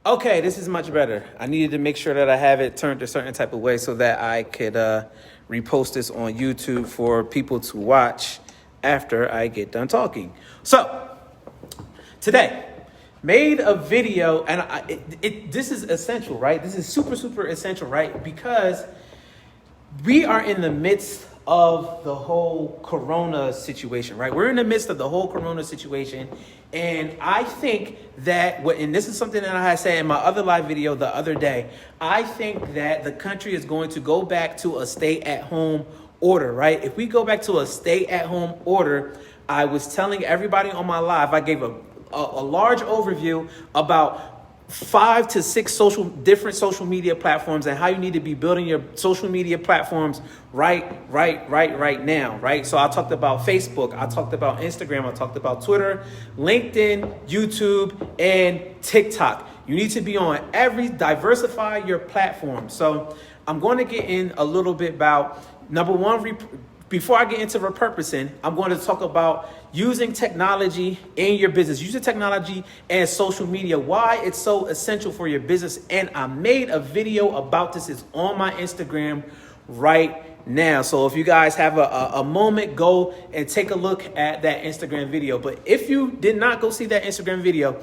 Okay, this is much better. I needed to make sure that I have it turned a certain type of way so that I could repost this on YouTube for people to watch after I get done talking. So, today, made a video, and this is essential, right? This is super, super essential, right? Because we are in the midst of the whole corona situation, right? We're in the midst of the whole corona situation. And I think that, and this is something that I had said in my other live video the other day, I think that the country is going to go back to a stay-at-home order, right? If we go back to a stay-at-home order, I was telling everybody on my live, I gave a large overview about 5 to 6 different social media platforms and how you need to be building your social media platforms right now, right? So I talked about Facebook, I talked about Instagram, I talked about Twitter, LinkedIn, YouTube, and TikTok. You need to be on diversify your platform. So I'm going to get in a little bit about, number one, before I get into repurposing, I'm going to talk about using technology in your business, using technology and social media, why it's so essential for your business. And I made a video about this. It's on my Instagram right now. So if you guys have a moment, go and take a look at that Instagram video. But if you did not go see that Instagram video,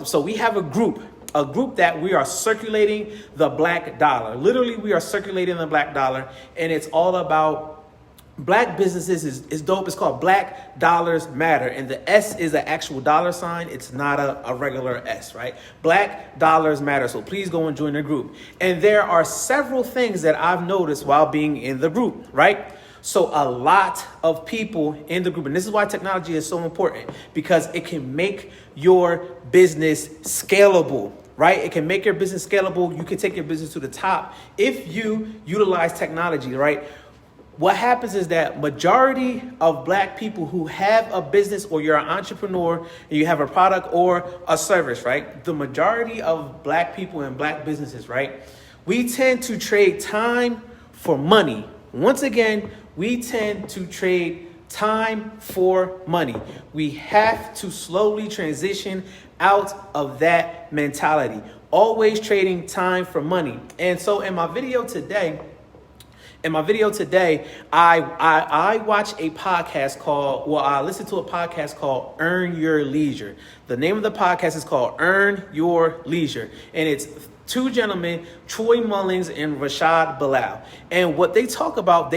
so we have a group that we are circulating the black dollar. Literally, we are circulating the black dollar, and it's all about Black businesses is dope. It's called Black Dollars Matter. And the S is an actual dollar sign. It's not a regular S, right? Black Dollars Matter. So please go and join the group. And there are several things that I've noticed while being in the group, right? So a lot of people in the group, and this is why technology is so important, because it can make your business scalable. Right? It can make your business scalable. You can take your business to the top if you utilize technology, right? What happens is that majority of Black people who have a business, or you're an entrepreneur and you have a product or a service, right? The majority of Black people and Black businesses, right? We tend to trade time for money. Once again, we tend to trade time for money. We have to slowly transition out of that mentality. Always trading time for money. And so in my video today, I watch a podcast I listen to a podcast called Earn Your Leisure. The name of the podcast is called Earn Your Leisure. And it's two gentlemen, Troy Mullins and Rashad Bilal. And what they talk about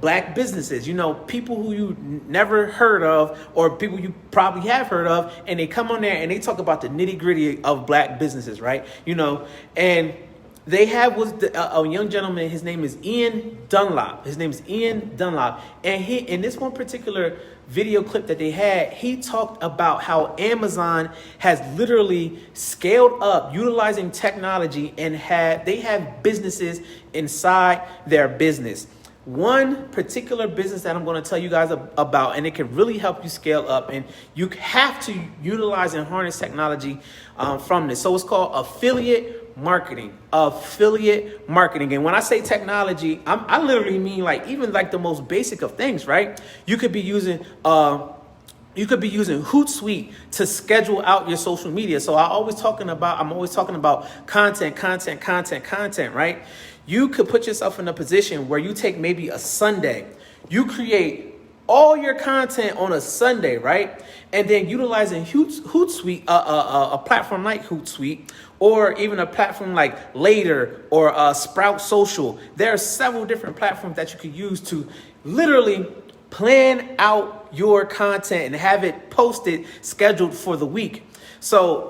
Black businesses, people who you never heard of or people you probably have heard of. And they come on there and they talk about the nitty gritty of Black businesses, right? And they have a young gentleman. His name is Ian Dunlop. And he, in this one particular video clip that they had, he talked about how Amazon has literally scaled up utilizing technology, and they have businesses inside their business. One particular business that I'm going to tell you guys about, and it can really help you scale up, and you have to utilize and harness technology from this. So it's called affiliate marketing. And when I say technology, I literally mean even the most basic of things, right? You could be using Hootsuite to schedule out your social media. So I'm always talking about content, right? You could put yourself in a position where you take maybe a Sunday, you create all your content on a Sunday, right? And then utilizing Hootsuite, a platform like Hootsuite, or even a platform like Later or Sprout Social. There are several different platforms that you could use to literally plan out your content and have it posted, scheduled for the week. So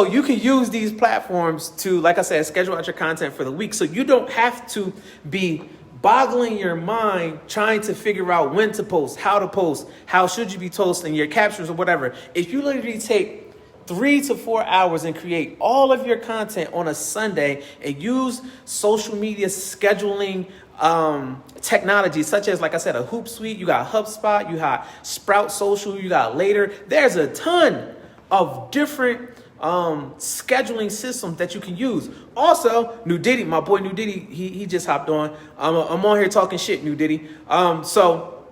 you can use these platforms to, like I said, schedule out your content for the week. So you don't have to be boggling your mind trying to figure out when to post, how should you be posting your captions or whatever. If you literally take 3 to 4 hours and create all of your content on a Sunday and use social media scheduling technology such as, like I said, a Hootsuite, you got HubSpot, you got Sprout Social, you got Later. There's a ton of different scheduling systems that you can use. Also, New Diddy, my boy New Diddy, he just hopped on. I'm on here talking shit, New Diddy. So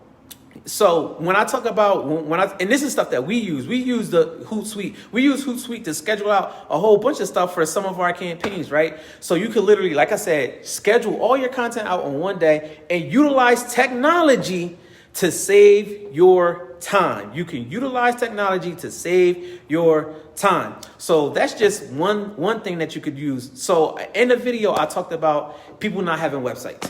So when I talk about and this is stuff that we use the Hootsuite. We use Hootsuite to schedule out a whole bunch of stuff for some of our campaigns, right? So you could literally, like I said, schedule all your content out on one day and utilize technology to save your time. You can utilize technology to save your time. So that's just one thing that you could use. So in the video, I talked about people not having websites.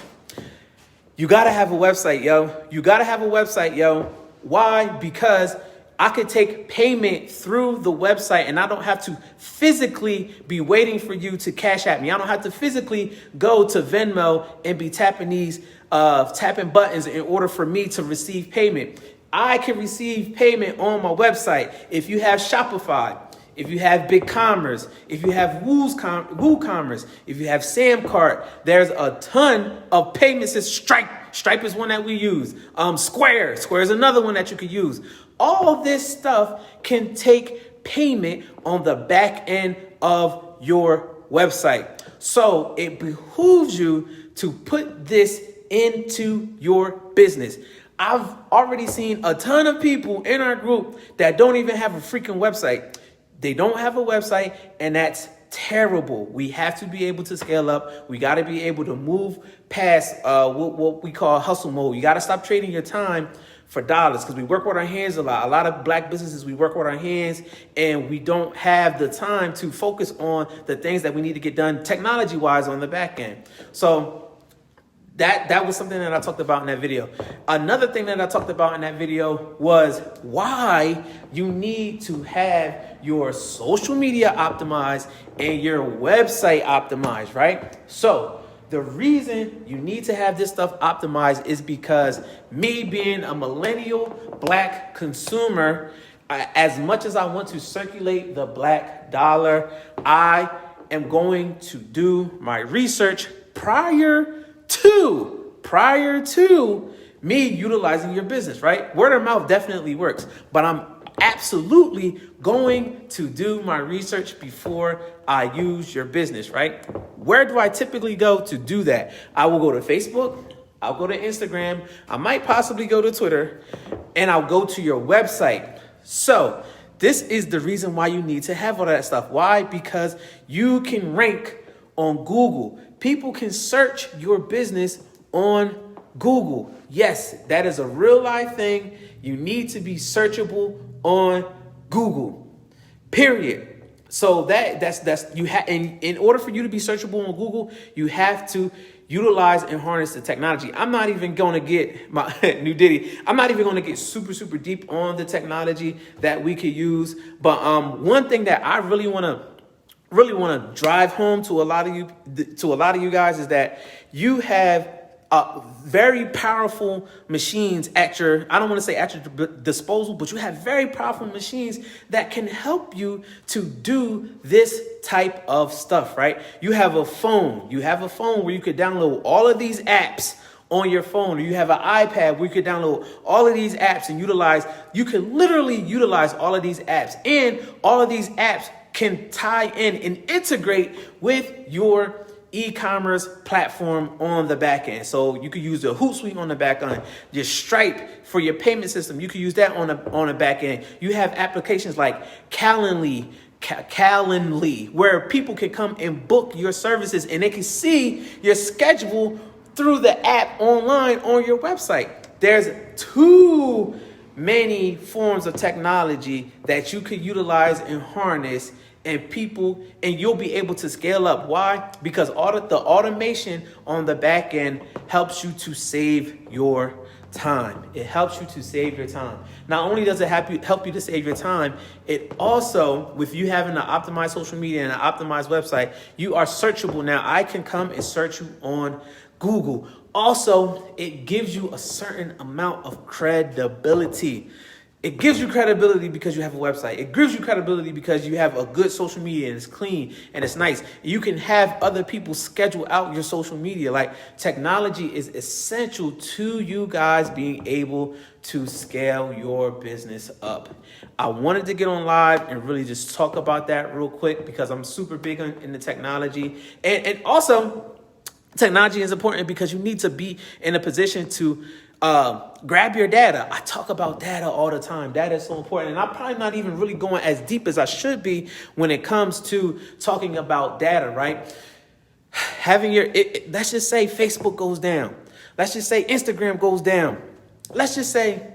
You got to have a website, yo. You got to have a website, yo. Why? Because I could take payment through the website and I don't have to physically be waiting for you to cash at me. I don't have to physically go to Venmo and be tapping buttons in order for me to receive payment. I can receive payment on my website. If you have Shopify, if you have BigCommerce, if you have WooCommerce, if you have Samcart, there's a ton of payments. Stripe is one that we use. Square is another one that you could use. All this stuff can take payment on the back end of your website. So it behooves you to put this into your business. I've already seen a ton of people in our group that don't even have a freaking website. They don't have a website, and that's terrible. We have to be able to scale up. We got to be able to move past what we call hustle mode. You got to stop trading your time for dollars, because we work with our hands a lot. A lot of black businesses, we work with our hands and we don't have the time to focus on the things that we need to get done technology-wise on the back end. So that was something that I talked about in that video. Another thing that I talked about in that video was why you need to have your social media optimized and your website optimized, right? So the reason you need to have this stuff optimized is because me being a millennial black consumer, as much as I want to circulate the black dollar, I am going to do my research prior to me utilizing your business, right? Word of mouth definitely works, but I'm absolutely going to do my research before I use your business, right? Where do I typically go to do that? I will go to Facebook, I'll go to Instagram, I might possibly go to Twitter, and I'll go to your website. So this is the reason why you need to have all that stuff. Why? Because you can rank on Google. People can search your business on Google. Yes, that is a real life thing. You need to be searchable on Google, period. So that's you have, in order for you to be searchable on Google, you have to utilize and harness the technology. I'm not even going to get my new Diddy. I'm not even going to get super deep on the technology that we could use. But one thing that I really want to drive home to a lot of you guys is that you have very powerful machines at your, I don't want to say at your disposal, but you have very powerful machines that can help you to do this type of stuff, right? You have a phone where you could download all of these apps on your phone, or you have an iPad where you could download all of these apps and you can literally utilize all of these apps, and all of these apps can tie in and integrate with your e-commerce platform on the back end. So you could use the Hootsuite on the back end, your Stripe for your payment system. You could use that on the back end. You have applications like Calendly, where people can come and book your services and they can see your schedule through the app online on your website. There's too many forms of technology that you could utilize and harness, and you'll be able to scale up. Why? Because the automation on the back end helps you to save your time. It helps you to save your time. Not only does it help you to save your time, it also, with you having an optimized social media and an optimized website, you are searchable. Now I can come and search you on Google. Also, it gives you a certain amount of credibility. It gives you credibility because you have a website. It gives you credibility because you have a good social media and it's clean and it's nice. You can have other people schedule out your social media. Like, technology is essential to you guys being able to scale your business up. I wanted to get on live and really just talk about that real quick because I'm super big in the technology. And also, technology is important because you need to be in a position to Grab your data. I talk about data all the time. Data is so important. And I'm probably not even really going as deep as I should be when it comes to talking about data, right? Having let's just say Facebook goes down. Let's just say Instagram goes down. Let's just say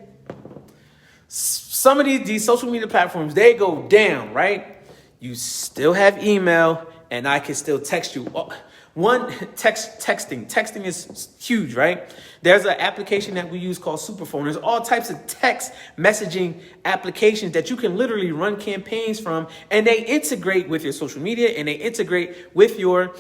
some of these social media platforms, they go down, right? You still have email, and I can still text you. Texting is huge, right? There's an application that we use called Superphone. There's all types of text messaging applications that you can literally run campaigns from, and they integrate with your social media and they integrate with your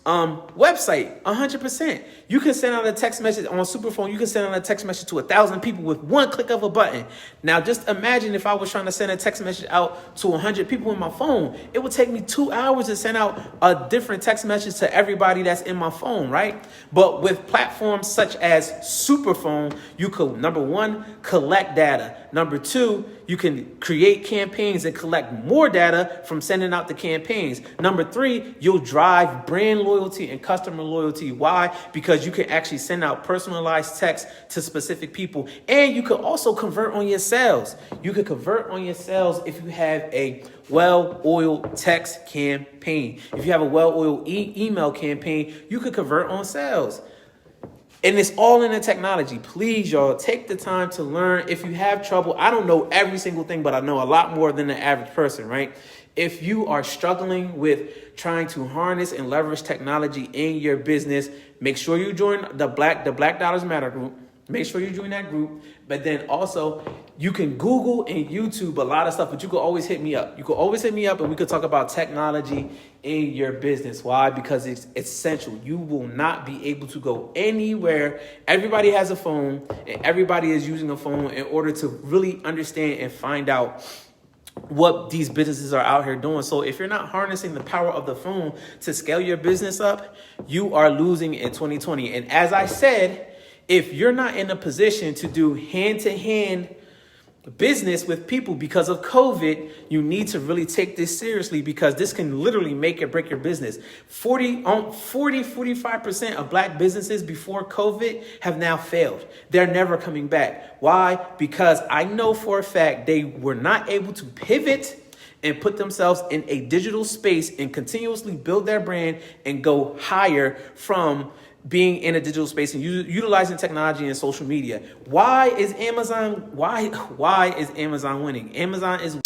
website 100%. You can send out a text message on Superphone. You can send out a text message to 1,000 people with one click of a button. Now, just imagine if I was trying to send a text message out to 100 people in my phone. It would take me 2 hours to send out a different text message to everybody that's in my phone, right? But with platforms such as Superphone, you could, number one, collect data. Number two, you can create campaigns and collect more data from sending out the campaigns. Number three, you'll drive brand loyalty and customer loyalty. Why? Because you can actually send out personalized text to specific people. And you could also convert on your sales. You could convert on your sales if you have a well-oiled text campaign. If you have a well-oiled email campaign, you could convert on sales. And it's all in the technology. Please, y'all, take the time to learn. If you have trouble, I don't know every single thing, but I know a lot more than the average person, right? If you are struggling with trying to harness and leverage technology in your business, make sure you join the Black Dollars Matter group. Make sure you join that group. But then also, you can Google and YouTube a lot of stuff, but you can always hit me up. You can always hit me up and we could talk about technology in your business. Why? Because it's essential. You will not be able to go anywhere. Everybody has a phone and everybody is using a phone in order to really understand and find out what these businesses are out here doing. So if you're not harnessing the power of the phone to scale your business up, you are losing in 2020. And as I said, if you're not in a position to do hand-to-hand business with people because of COVID, you need to really take this seriously because this can literally make or break your business. 45% of black businesses before COVID have now failed. They're never coming back. Why? Because I know for a fact they were not able to pivot and put themselves in a digital space and continuously build their brand and go higher from being in a digital space and utilizing technology and social media. Why is Amazon winning? Amazon is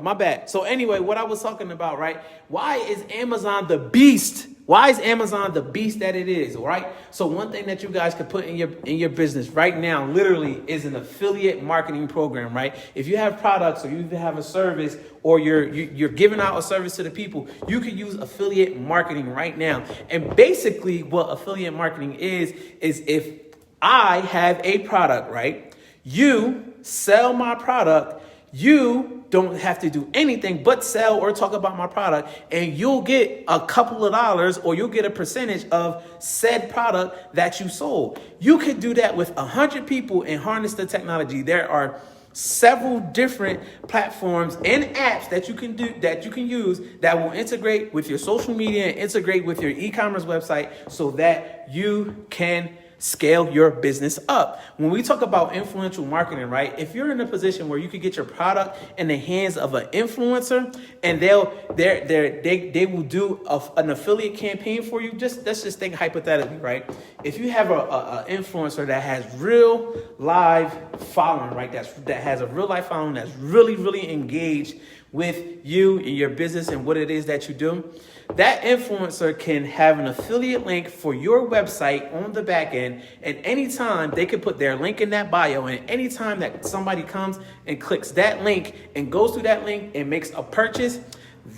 my bad. So anyway, what I was talking about, right? Why is Amazon the beast? Why is Amazon the beast that it is, right? So one thing that you guys could put in your business right now, literally, is an affiliate marketing program, right? If you have products or you have a service or you're giving out a service to the people, you could use affiliate marketing right now. And basically what affiliate marketing is if I have a product, right? You sell my product, you don't have to do anything but sell or talk about my product, and you'll get a couple of dollars or you'll get a percentage of said product that you sold. You could do that with 100 people and harness the technology. There are several different platforms and apps that you can use that will integrate with your social media and integrate with your e-commerce website so that you can scale your business up. When we talk about influential marketing, right? If you're in a position where you could get your product in the hands of an influencer and they will do an affiliate campaign for you, let's just think hypothetically, right? If you have a influencer that has real live following, right? That has a real life following that's really, really engaged with you and your business and what it is that you do, that influencer can have an affiliate link for your website on the back end. And anytime they can put their link in that bio, and anytime that somebody comes and clicks that link and goes through that link and makes a purchase,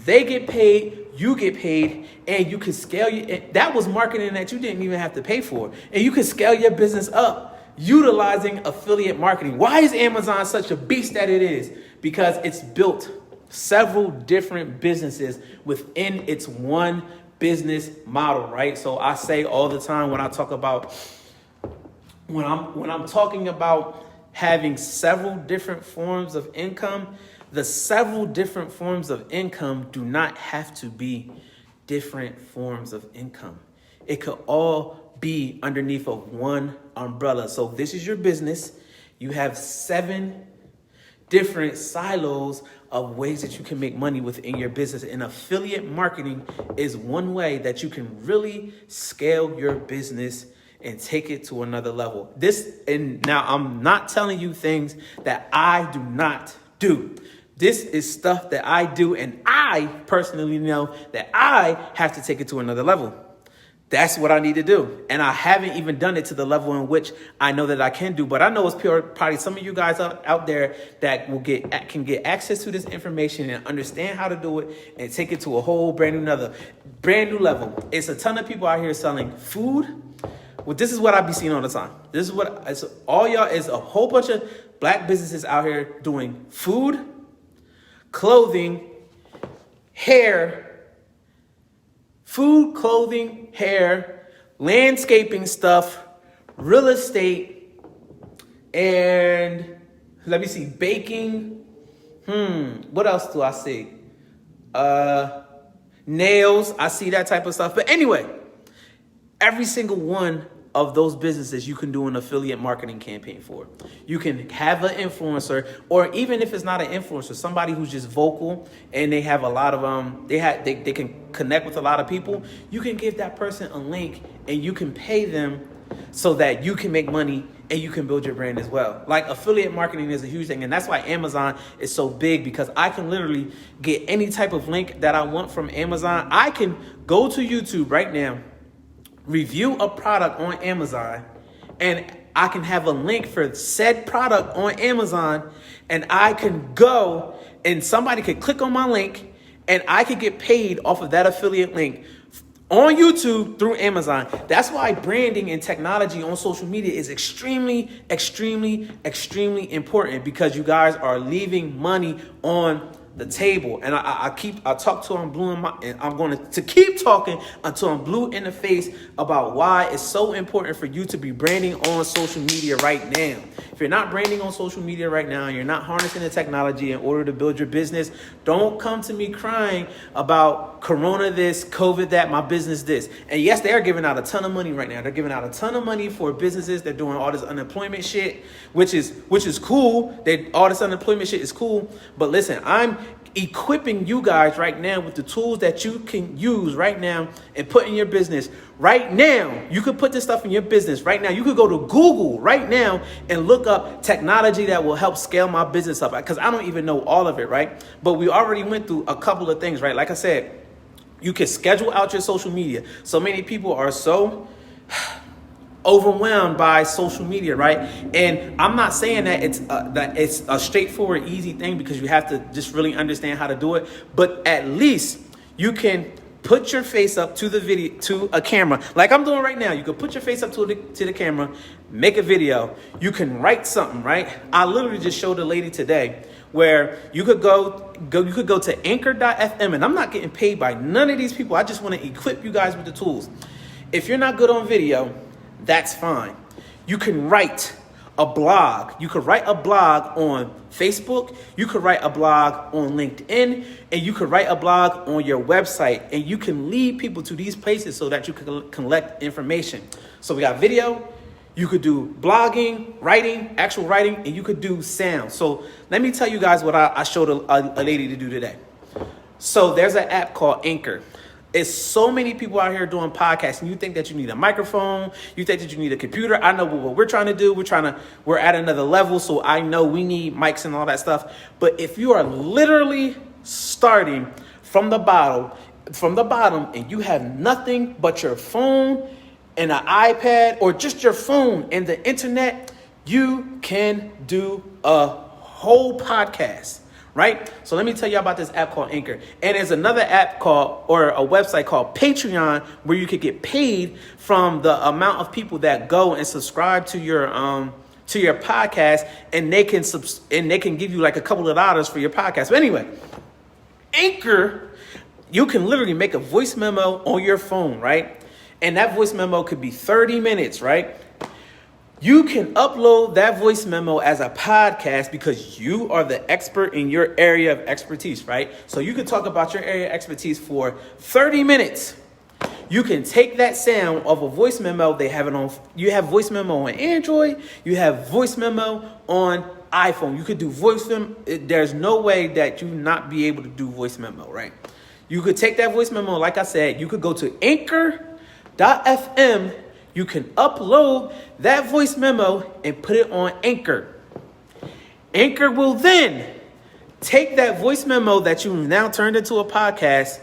they get paid, you get paid, and you can scale that was marketing that you didn't even have to pay for. And you can scale your business up utilizing affiliate marketing. Why is Amazon such a beast that it is? Because it's built several different businesses within its one business model, right? So I say all the time when I'm talking about having several different forms of income, the several different forms of income do not have to be different forms of income. It could all be underneath of one umbrella. So this is your business. You have 7 different silos of ways that you can make money within your business. And affiliate marketing is one way that you can really scale your business and take it to another level. And now I'm not telling you things that I do not do. This is stuff that I do, and I personally know that I have to take it to another level. That's what I need to do. And I haven't even done it to the level in which I know that I can do. But I know it's probably some of you guys out there that can get access to this information and understand how to do it and take it to a whole brand new level. It's a ton of people out here selling food. Well, this is what I be seeing all the time. This is what all y'all is a whole bunch of black businesses out here doing food, clothing, hair, landscaping stuff, real estate, and let me see, baking. What else do I see? Nails. I see that type of stuff. But anyway, every single one of those businesses you can do an affiliate marketing campaign for. You can have an influencer, or even if it's not an influencer, somebody who's just vocal and they have a lot of they can connect with a lot of people. You can give that person a link and you can pay them so that you can make money and you can build your brand as well. Like, affiliate marketing is a huge thing, and that's why Amazon is so big, because I can literally get any type of link that I want from Amazon. I can go to YouTube right now, review a product on Amazon, and I can have a link for said product on Amazon, and I can go and somebody could click on my link and I could get paid off of that affiliate link on YouTube through Amazon. That's why branding and technology on social media is extremely, extremely, extremely important, because you guys are leaving money on the table. And I talk till I'm blue and I'm going to keep talking until I'm blue in the face about why it's so important for you to be branding on social media right now. If you're not branding on social media right now, and you're not harnessing the technology in order to build your business, don't come to me crying about Corona this, COVID that, my business this. And yes, they are giving out a ton of money right now. They're giving out a ton of money for businesses. They're doing all this unemployment shit, which is cool. All this unemployment shit is cool. But listen, I'm equipping you guys right now with the tools that you can use right now and put in your business right now. You could put this stuff in your business right now. You could go to Google right now and look up technology that will help scale my business up, because I don't even know all of it, right? But we already went through a couple of things, right? Like I said, you can schedule out your social media. So many people are so overwhelmed by social media, right? And I'm not saying that it's a straightforward, easy thing, because you have to just really understand how to do it. But at least you can put your face up to the video, to a camera, like I'm doing right now. You can put your face up to the camera, make a video. You can write something, right? I literally just showed a lady today where you could go to anchor.fm, and I'm not getting paid by none of these people. I just want to equip you guys with the tools. If you're not good on video, that's fine. You can write a blog. You could write a blog on Facebook. You could write a blog on LinkedIn, and you could write a blog on your website, and you can lead people to these places so that you can collect information. So we got video. You could do blogging, writing, actual writing, and you could do sound. So let me tell you guys what I showed a lady to do today. So there's an app called Anchor. It's so many people out here doing podcasts, and you think that you need a microphone, you think that you need a computer. I know what we're trying to do. We're at another level, so I know we need mics and all that stuff. But if you are literally starting from the bottom, and you have nothing but your phone and an iPad, or just your phone and the internet, you can do a whole podcast. Right? So let me tell you about this app called Anchor. And there's another app or a website called Patreon, where you could get paid from the amount of people that go and subscribe to your podcast, and they can give you like a couple of dollars for your podcast. But anyway, Anchor, you can literally make a voice memo on your phone, right? And that voice memo could be 30 minutes, right? You can upload that voice memo as a podcast, because you are the expert in your area of expertise, right? So you can talk about your area of expertise for 30 minutes. you can take that sound of a voice memo. They have it on, you have voice memo on Android, you have voice memo on iPhone. You could do voice memo. There's no way that you not be able to do voice memo, right? You could take that voice memo, like I said, you could go to anchor.fm. You can upload that voice memo and put it on Anchor. Anchor will then take that voice memo that you now turned into a podcast,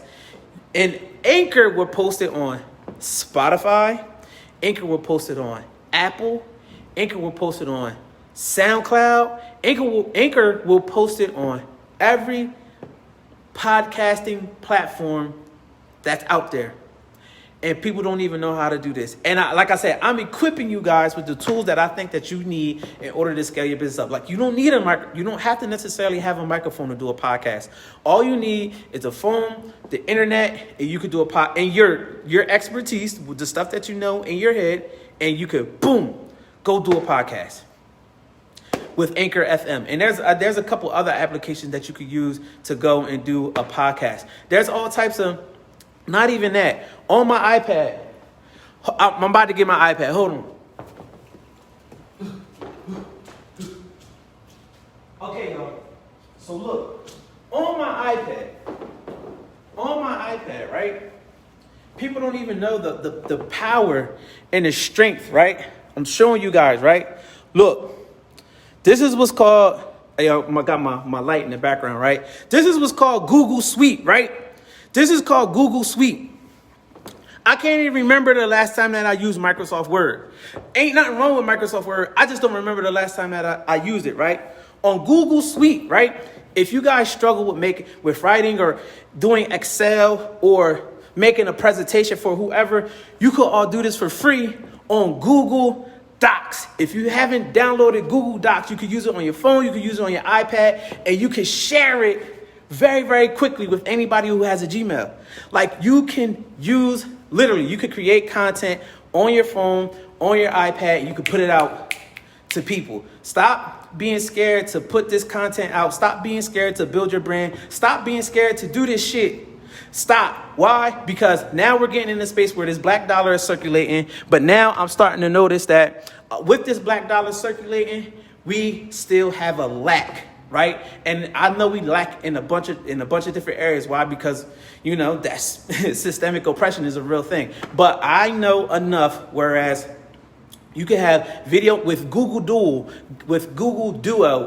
and Anchor will post it on Spotify. Anchor will post it on Apple. Anchor will post it on SoundCloud. Anchor will post it on every podcasting platform that's out there. And people don't even know how to do this. And like I said, I'm equipping you guys with the tools that I think that you need in order to scale your business up. Like, you don't need you don't have to necessarily have a microphone to do a podcast. All you need is a phone, the internet, and you could do and your expertise with the stuff that you know in your head, and you could boom, go do a podcast with Anchor FM. And there's a couple other applications that you could use to go and do a podcast. There's all types of, not even that, on my iPad. I'm about to get my iPad. Hold on. Okay, y'all. So look, on my iPad, right? People don't even know the power and the strength, right? I'm showing you guys, right? Look, this is what's called, I got my light in the background, right? This is what's called Google Suite, right? This is called Google Suite. I can't even remember the last time that I used Microsoft Word. Ain't nothing wrong with Microsoft Word. I just don't remember the last time that I used it, right? On Google Suite, right? If you guys struggle with writing or doing Excel or making a presentation for whoever, you could all do this for free on Google Docs. If you haven't downloaded Google Docs, you could use it on your phone, you could use it on your iPad, and you can share it very, very quickly with anybody who has a Gmail. Like, you can use, literally, you could create content on your phone, on your iPad, and you could put it out to people. Stop being scared to put this content out. Stop being scared to build your brand. Stop being scared to do this shit. Stop. Why? Because now we're getting in a space where this black dollar is circulating. But now I'm starting to notice that with this black dollar circulating, we still have a lack. Right. And I know we lack in a bunch of different areas. Why? Because, that's systemic oppression is a real thing. But I know enough, whereas you can have video with Google Duo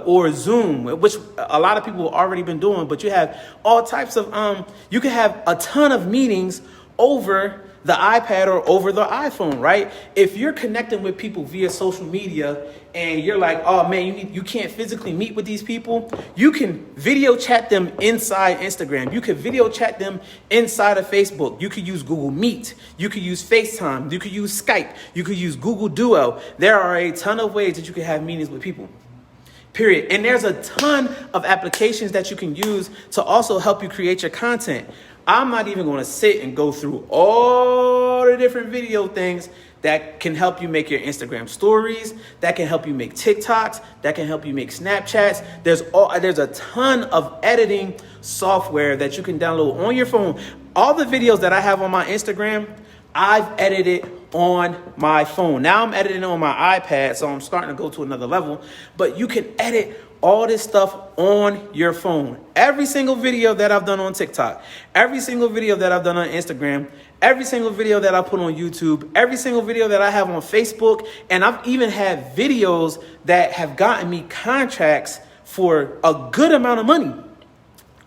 or Zoom, which a lot of people have already been doing. But you have all types of you can have a ton of meetings over the iPad or over the iPhone, right? If you're connecting with people via social media and you're like, oh man, you can't physically meet with these people, you can video chat them inside Instagram. You can video chat them inside of Facebook. You could use Google Meet. You could use FaceTime. You could use Skype. You could use Google Duo. There are a ton of ways that you can have meetings with people. Period. And there's a ton of applications that you can use to also help you create your content. I'm not even going to sit and go through all the different video things that can help you make your Instagram stories, that can help you make TikToks, that can help you make Snapchats. There's a ton of editing software that you can download on your phone. All the videos that I have on my Instagram, I've edited on my phone. Now I'm editing on my iPad, so I'm starting to go to another level. But you can edit all this stuff on your phone. Every single video that I've done on TikTok, every single video that I've done on Instagram, every single video that I put on YouTube, every single video that I have on Facebook, and I've even had videos that have gotten me contracts for a good amount of money.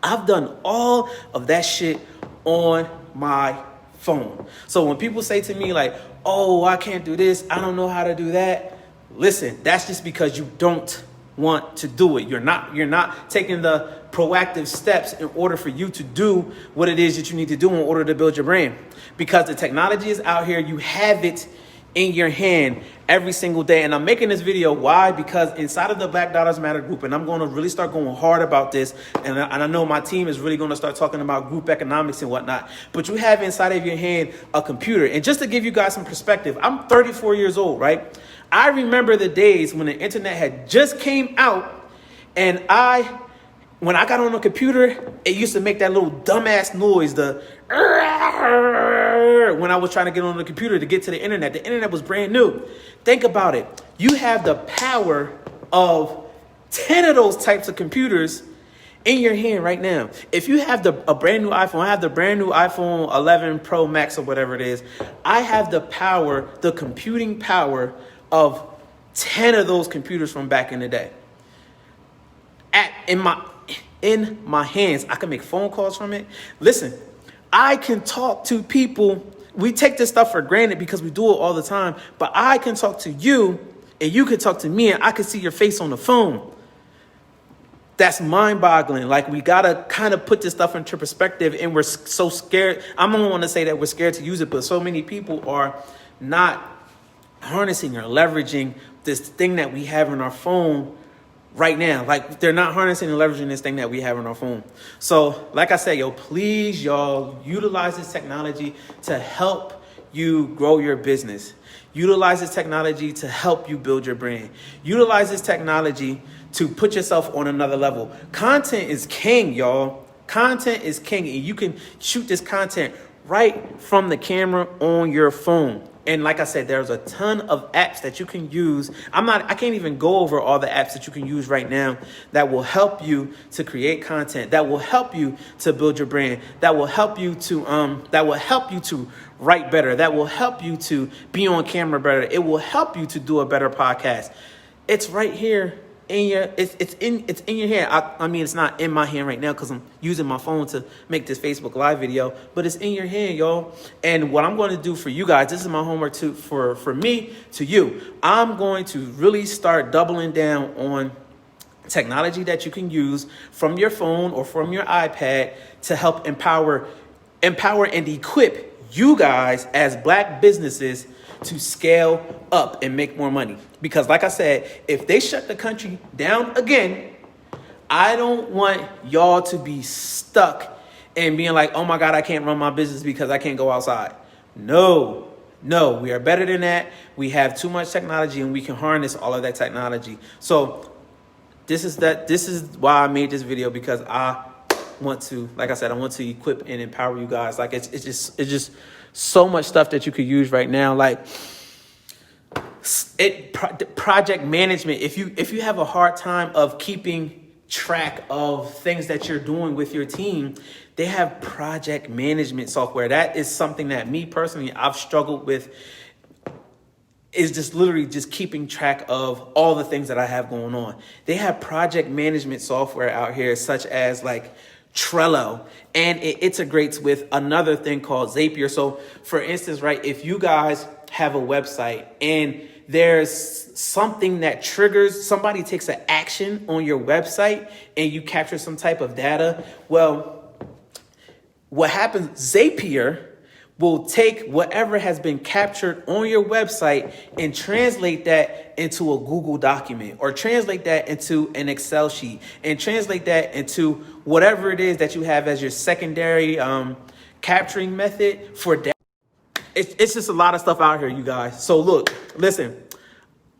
I've done all of that shit on my phone. So when people say to me like, oh, I can't do this, I don't know how to do that, listen, that's just because you don't want to do it. You're not taking the proactive steps in order for you to do what it is that you need to do in order to build your brand. Because the technology is out here, you have it in your hand every single day. And I'm making this video. Why? Because inside of the Black Dollars Matter group, and I'm going to really start going hard about this. And I know my team is really going to start talking about group economics and whatnot. But you have inside of your hand a computer. And just to give you guys some perspective, I'm 34 years old, right? I remember the days when the internet had just came out and I when I got on the computer, it used to make that little dumbass noise, the when I was trying to get on the computer to get to the internet. The internet was brand new. Think about it. You have the power of 10 of those types of computers in your hand right now. If you have a brand new iPhone, I have the brand new iPhone 11 Pro Max or whatever it is. I have the power, the computing power of 10 of those computers from back in the day. In my hands, I can make phone calls from it. Listen, I can talk to people. We take this stuff for granted because we do it all the time. But I can talk to you and you can talk to me and I can see your face on the phone. That's mind-boggling. Like, we got to kind of put this stuff into perspective, and we're so scared. I don't want to say that we're scared to use it, but so many people are not harnessing or leveraging this thing that we have on our phone right now. Like, they're not harnessing and leveraging this thing that we have on our phone. So, like I said, please, y'all, utilize this technology to help you grow your business. Utilize this technology to help you build your brand. Utilize this technology to put yourself on another level. Content is king, y'all. Content is king, and you can shoot this content right from the camera on your phone. And like I said, there's a ton of apps that you can use. I can't even go over all the apps that you can use right now that will help you to create content, that will help you to build your brand, that will help you to write better, that will help you to be on camera better. It will help you to do a better podcast. It's right here in your it's in your hand. I mean, it's not in my hand right now because I'm using my phone to make this Facebook Live video, but it's in your hand, y'all. And what I'm going to do for you guys, this is my homework for me to you. I'm going to really start doubling down on technology that you can use from your phone or from your iPad to help empower and equip you guys as Black businesses to scale up and make more money. Because like I said, if they shut the country down again, I don't want y'all to be stuck and being like, oh my God, I can't run my business because I can't go outside. No, we are better than that. We have too much technology and we can harness all of that technology. So this is why I made this video, because I want to, like I said, I want to equip and empower you guys. Like it's just so much stuff that you could use right now. Like project management. If you have a hard time of keeping track of things that you're doing with your team, they have project management software. That is something that me personally, I've struggled with, is just literally just keeping track of all the things that I have going on. They have project management software out here, such as like Trello, and it integrates with another thing called Zapier. So for instance, right, if you guys have a website and there's something that triggers, somebody takes an action on your website and you capture some type of data, well, what happens, Zapier will take whatever has been captured on your website and translate that into a Google document, or translate that into an Excel sheet, and translate that into whatever it is that you have as your secondary capturing method for data. It's just a lot of stuff out here, you guys. So look, listen,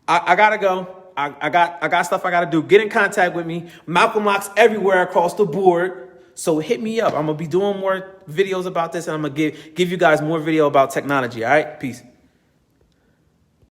I gotta go. I got stuff I gotta do. Get in contact with me. Malcolm Locks everywhere across the board. So hit me up. I'm gonna be doing more videos about this, and I'm gonna give you guys more video about technology. All right, peace.